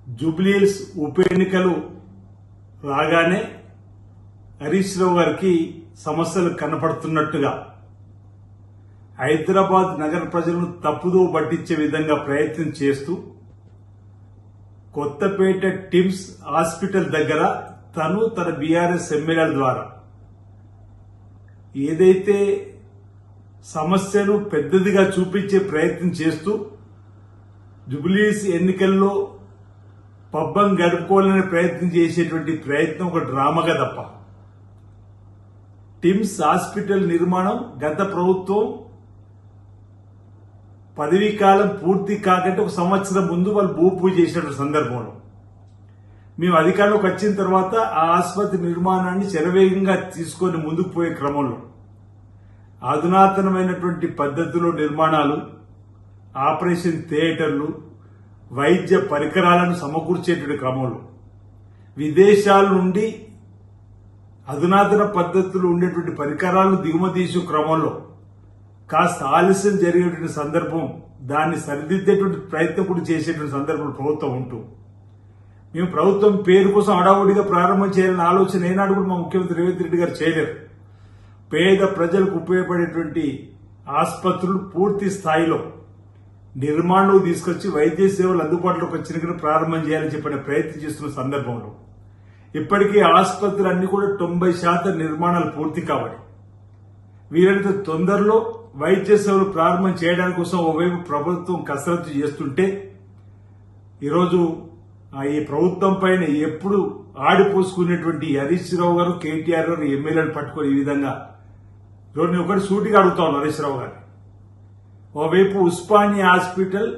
జూబ్లీహిల్స్ ఉప ఎన్నికలు రాగానే హరీష్ రావు గారికి సమస్యలు కనపడుతున్నట్టుగా హైదరాబాద్ నగర ప్రజలను తప్పుదో పట్టించే విధంగా ప్రయత్నం చేస్తూ కొత్తపేట టిమ్స్ హాస్పిటల్ దగ్గర తన బీఆర్ఎస్ ఎమ్మెల్యేల ద్వారా ఏదైతే సమస్యను పెద్దదిగా చూపించే ప్రయత్నం చేస్తూ జూబ్లీహిల్స్ ఎన్నికల్లో పబ్బం గడుపుకోవాలనే ప్రయత్నం చేసేటువంటి ప్రయత్నం ఒక డ్రామాగా తప్ప టిమ్స్ హాస్పిటల్ నిర్మాణం గత ప్రభుత్వం పదవీ కాలం పూర్తి కాకంటే ఒక సంవత్సరం ముందు వాళ్ళు భూపూజ చేసిన సందర్భంలో మేము అధికారంలోకి వచ్చిన తర్వాత ఆ ఆసుపత్రి నిర్మాణాన్ని శరవేగంగా తీసుకొని ముందుకు పోయే క్రమంలో అధునాతనమైనటువంటి పద్ధతిలో నిర్మాణాలు, ఆపరేషన్ థియేటర్లు, వైద్య పరికరాలను సమకూర్చేటువంటి క్రమంలో విదేశాల నుండి అధునాతన పద్ధతులు ఉండేటువంటి పరికరాలను దిగుమతి చేసే క్రమంలో కాస్త ఆలస్యం జరిగేటువంటి సందర్భం, దాన్ని సరిదిద్దేటువంటి ప్రయత్నం కూడా చేసేటువంటి సందర్భంలో ప్రభుత్వం ఉంటూ మేము ప్రభుత్వం పేరు కోసం హడావుడిగా ప్రారంభం చేయాలని ఆలోచన ఏనాడు కూడా మా ముఖ్యమంత్రి రేవంత్ రెడ్డి గారు చేయలేరు. పేద ప్రజలకు ఉపయోగపడేటువంటి ఆసుపత్రులు పూర్తి స్థాయిలో నిర్మాణంలో తీసుకొచ్చి వైద్య సేవలు అందుబాటులోకి వచ్చిన ప్రారంభం చేయాలని చెప్పిన ప్రయత్నం చేస్తున్న సందర్భంలో ఇప్పటికీ ఆసుపత్రులు అన్ని కూడా 90% నిర్మాణాలు పూర్తి కాబట్టి వీరంత తొందరలో వైద్య సేవలు ప్రారంభం చేయడానికి కోసం ఓవైపు ప్రభుత్వం కసరత్తు చేస్తుంటే ఈరోజు ఈ ప్రభుత్వం పైన ఎప్పుడు ఆడిపోసుకునేటువంటి హరీష్ రావు గారు, కేటీఆర్ గారు ఎమ్మెల్యేలు పట్టుకొని ఈ విధంగా ఈరోజు నేను ఒకటి సూటిగా అడుగుతా ఉన్నాను హరీష్ రావు గారు. ఓవైపు ఉస్మానియా హాస్పిటల్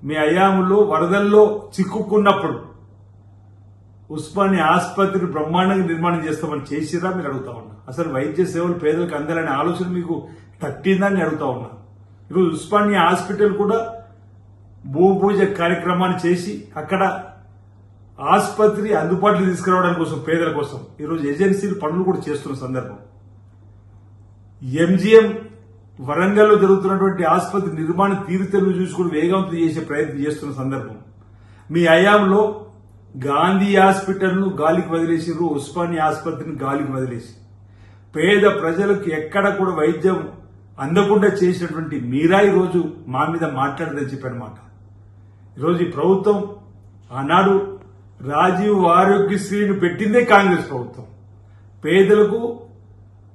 మీ హయాంలో వరదల్లో చిక్కుకున్నప్పుడు ఉస్మానియా ఆసుపత్రి బ్రహ్మాండంగా నిర్మాణం చేస్తామని చేసిరా మీరు అడుగుతా ఉన్నా. అసలు వైద్య సేవలు పేదలకు అందాలనే ఆలోచన మీకు తట్టిందని అడుగుతా ఉన్నా. ఈరోజు ఉస్మానియా హాస్పిటల్ కూడా భూపూజ కార్యక్రమాన్ని చేసి అక్కడ ఆసుపత్రి అందుబాటులో తీసుకురావడం కోసం పేదల కోసం ఈరోజు ఏజెన్సీలు పనులు కూడా చేస్తున్న సందర్భం. ఎంజీఎం వరంగల్లో జరుగుతున్నటువంటి ఆసుపత్రి నిర్మాణ తీరుతెన్నులు చూసుకుని వేగవంతం చేసే ప్రయత్నం చేస్తున్న సందర్భం. మీ హయాంలో గాంధీ హాస్పిటల్ను గాలికి వదిలేసిరు, ఉస్మానియా ఆసుపత్రిని గాలికి వదిలేసి పేద ప్రజలకు ఎక్కడ కూడా వైద్యం అందకుండా చేసినటువంటి మీరా ఈరోజు మా మీద మాట్లాడదని చెప్పనమాట. ఈరోజు ఈ ప్రభుత్వం ఆనాడు రాజీవ్ ఆరోగ్యశ్రీని పెట్టిందే కాంగ్రెస్ ప్రభుత్వం. పేదలకు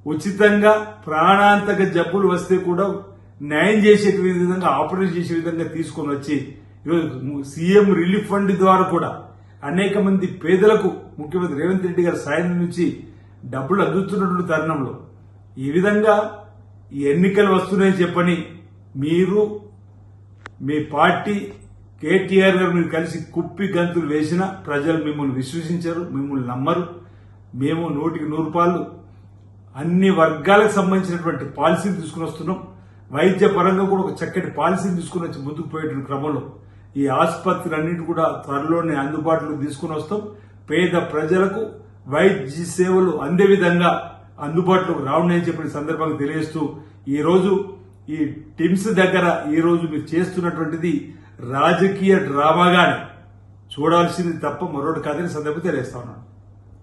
ఉచితంగా ప్రాణాంతక జబ్బులు వస్తే కూడా న్యాయం చేసే విధంగా ఆపరేషన్ చేసే విధంగా తీసుకొని వచ్చి ఈరోజు సీఎం రిలీఫ్ ఫండ్ ద్వారా కూడా అనేక మంది పేదలకు ముఖ్యమంత్రి రేవంత్ రెడ్డి గారి సాయం నుంచి డబ్బులు అందుతున్నటువంటి తరుణంలో ఈ విధంగా ఈ ఎన్నికలు వస్తున్నాయని చెప్పని మీరు మీ పార్టీ కేటీఆర్ గారు మీరు కలిసి కుప్పి గంతులు వేసినా ప్రజలు మిమ్మల్ని విశ్వసించరు, మిమ్మల్ని నమ్మరు. మేము 100% అన్ని వర్గాలకు సంబంధించినటువంటి పాలసీలు తీసుకుని వస్తున్నాం. వైద్య పరంగా కూడా ఒక చక్కటి పాలసీని తీసుకుని వచ్చి ముందుకు పోయేటువంటి క్రమంలో ఈ ఆసుపత్రులన్నింటి కూడా త్వరలోనే అందుబాటులో తీసుకుని వస్తాం. పేద ప్రజలకు వైద్య సేవలు అందే విధంగా అందుబాటులోకి రావున్నాయని చెప్పిన సందర్భంగా తెలియజేస్తూ ఈ రోజు ఈ టిమ్స్ దగ్గర ఈ రోజు మీరు చేస్తున్నటువంటిది రాజకీయ డ్రామాగానే చూడాల్సింది తప్ప మరొకటి కాదని సందర్భంగా తెలియజేస్తా ఉన్నాను.